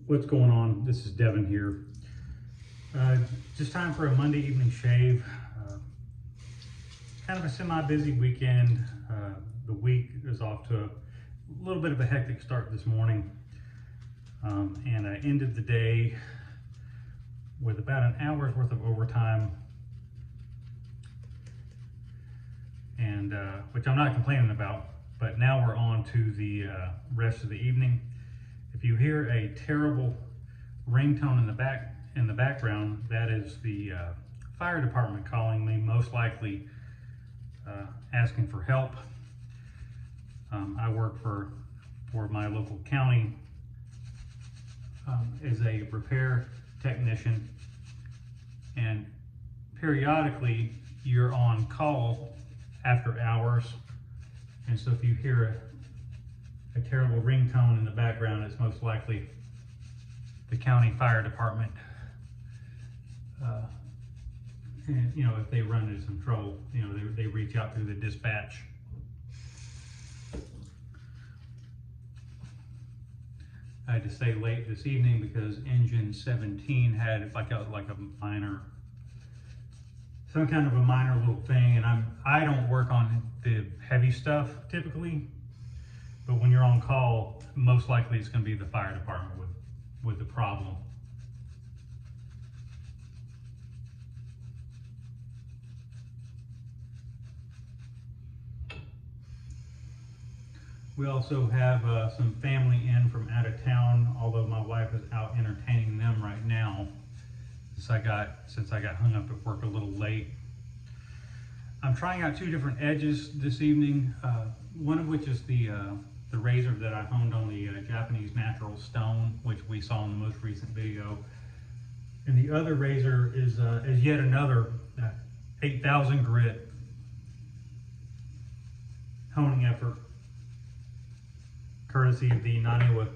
What's going on? This is Devin here. Just time for a Monday evening shave. Kind of a semi-busy weekend. The week is off to a little bit of a hectic start this morning. And I ended the day with about an hour's worth of overtime. And which I'm not complaining about, but now we're on to the rest of the evening. If you hear a terrible ringtone in the background, that is the fire department calling me, most likely asking for help. I work for my local county as a repair technician, and periodically you're on call after hours, and so if you hear a terrible ringtone in the background, it's most likely the county fire department. And you know, if they run into some trouble, you know, they reach out through the dispatch. I had to stay late this evening because engine 17 had like a minor, some kind of a minor little thing, and I don't work on the heavy stuff typically, but when you're on call, most likely it's going to be the fire department with the problem. We also have some family in from out of town, although my wife is out entertaining them right now since I got hung up at work a little late. I'm trying out two different edges this evening, one of which is the razor that I honed on the Japanese natural stone, which we saw in the most recent video. And the other razor is yet another 8,000 grit honing effort, courtesy of the Naniwa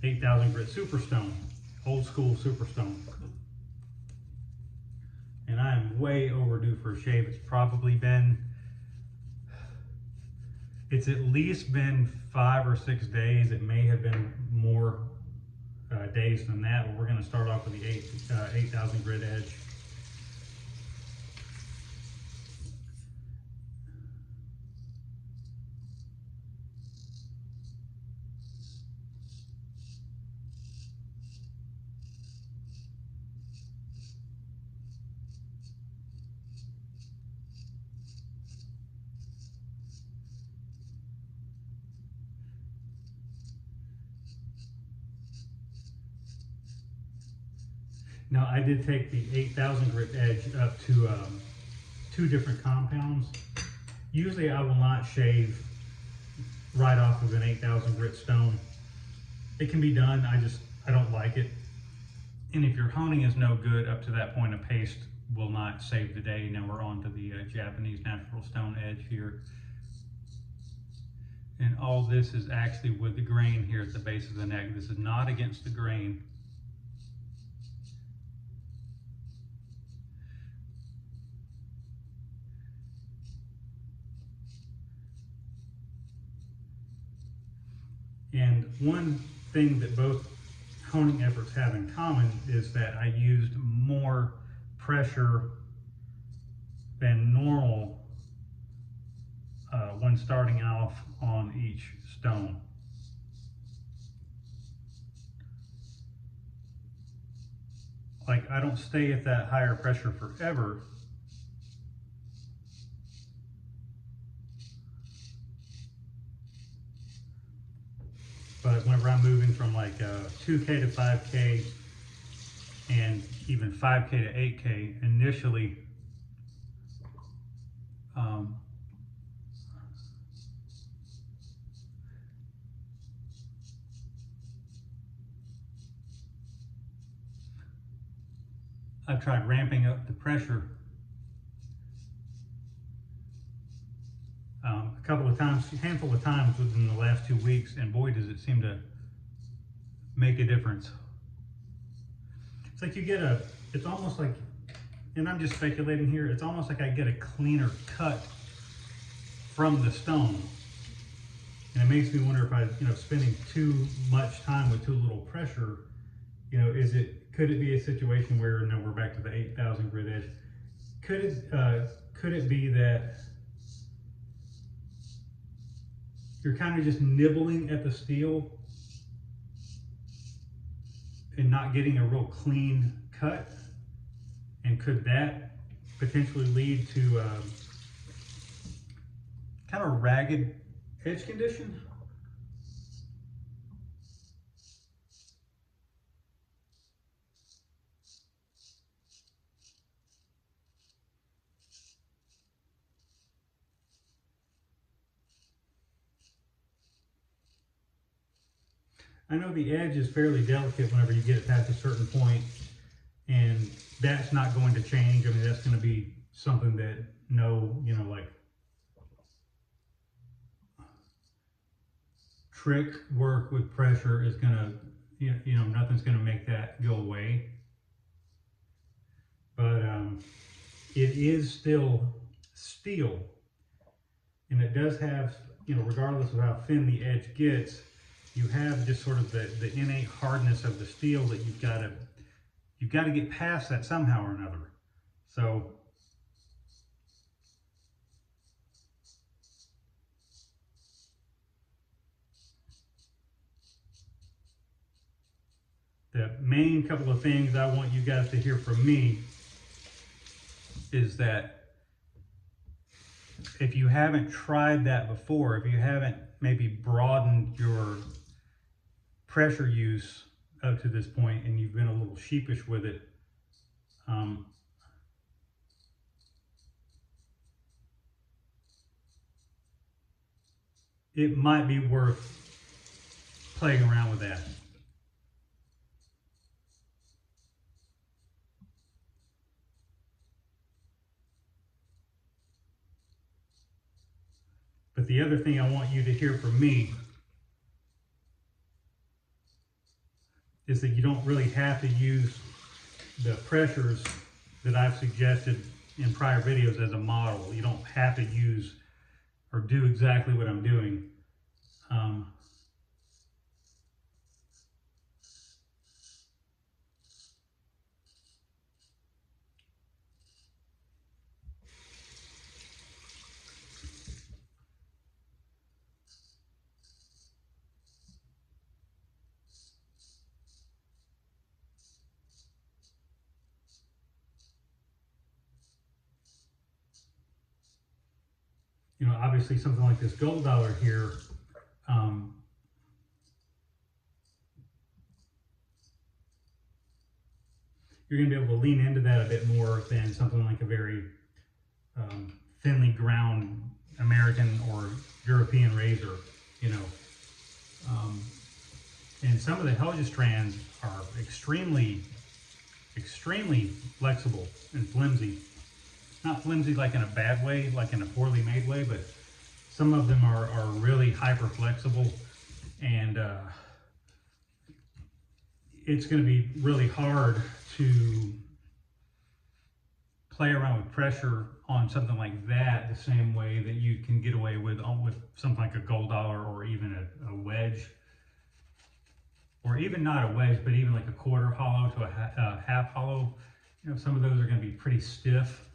8,000 grit Superstone, old school Superstone. And I am way overdue for a shave. It's at least been 5 or 6 days. It may have been more days than that, but we're going to start off with the 8,000 grit edge. Now, I did take the 8,000 grit edge up to 2 different compounds. Usually I will not shave right off of an 8,000 grit stone. It can be done, I don't like it. And if your honing is no good up to that point, a paste will not save the day. Now we're on to the Japanese natural stone edge here. And all this is actually with the grain here at the base of the neck. This is not against the grain. And one thing that both honing efforts have in common is that I used more pressure than normal when starting off on each stone. Like, I don't stay at that higher pressure forever. But whenever I'm moving from like 2K to 5K and even 5K to 8K, initially I've tried ramping up the pressure a couple of times, a handful of times within the last 2 weeks, and boy, does it seem to make a difference. It's like you get it's almost like, and I'm just speculating here, it's almost like I get a cleaner cut from the stone. And it makes me wonder if I, spending too much time with too little pressure, could it be a situation where, we're back to the 8,000 grit edge. Could it be that you're kind of just nibbling at the steel and not getting a real clean cut? And could that potentially lead to kind of a ragged edge condition? I know the edge is fairly delicate whenever you get it past a certain point, and that's not going to change. I mean, that's going to be something that like trick work with pressure is going to, nothing's going to make that go away. But it is still steel, and it does have, regardless of how thin the edge gets, you have just sort of the innate hardness of the steel that you've got to get past that somehow or another. So the main couple of things I want you guys to hear from me is that if you haven't tried that before, if you haven't maybe broadened your pressure use up to this point and you've been a little sheepish with it, it might be worth playing around with that. But the other thing I want you to hear from me is that you don't really have to use the pressures that I've suggested in prior videos as a model. You don't have to use or do exactly what I'm doing. Obviously something like this gold dollar here, you're going to be able to lean into that a bit more than something like a very thinly ground American or European razor, and some of the Heljestrands are extremely flexible and flimsy. Not flimsy like in a bad way, like in a poorly made way, but some of them are really hyper flexible, and it's going to be really hard to play around with pressure on something like that the same way that you can get away with something like a gold dollar, or even a wedge, or even not a wedge, but even like a quarter hollow to a half hollow. Some of those are going to be pretty stiff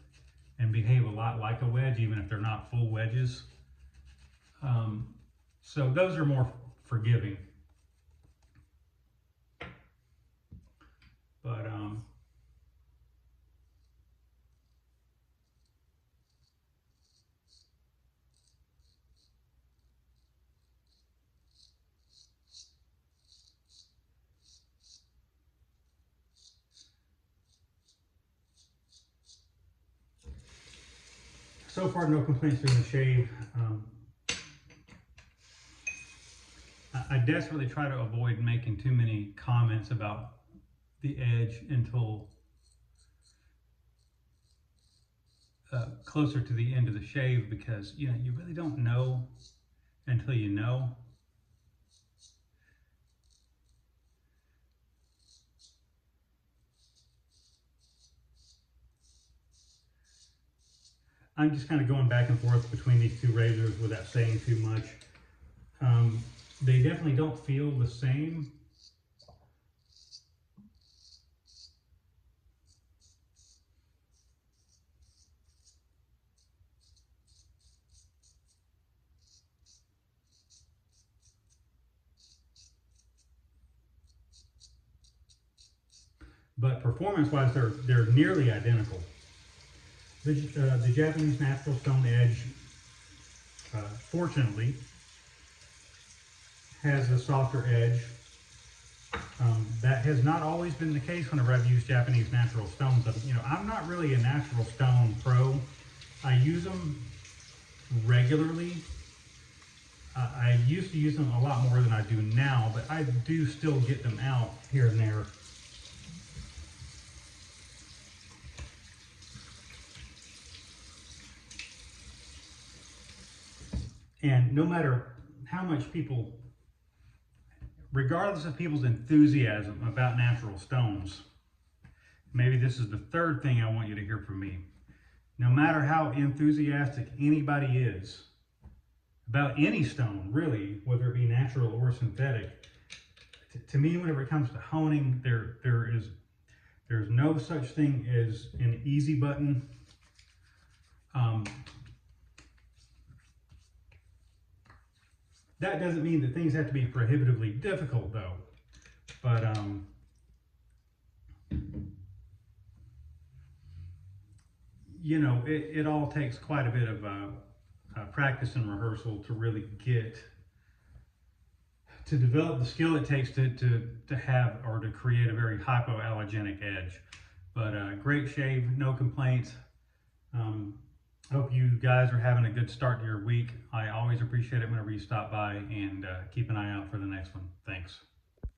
and behave a lot like a wedge, even if they're not full wedges. So those are more forgiving. But so far, no complaints during the shave. I desperately try to avoid making too many comments about the edge until closer to the end of the shave, because you really don't know until you know. I'm just kind of going back and forth between these two razors without saying too much. They definitely don't feel the same. But performance-wise, they're nearly identical. The Japanese natural stone edge, fortunately, has a softer edge. That has not always been the case whenever I've used Japanese natural stones. You know, I'm not really a natural stone pro. I use them regularly. I used to use them a lot more than I do now, but I do still get them out here and there. And no matter how much people, regardless of people's enthusiasm about natural stones, maybe this is the third thing I want you to hear from me. No matter how enthusiastic anybody is about any stone, really, whether it be natural or synthetic, to me, whenever it comes to honing, there's no such thing as an easy button. That doesn't mean that things have to be prohibitively difficult, though. But you know, it all takes quite a bit of practice and rehearsal to really develop the skill it takes to have or to create a very hypoallergenic edge. But great shave, no complaints. Hope you guys are having a good start to your week. I always appreciate it whenever you stop by, and keep an eye out for the next one. Thanks.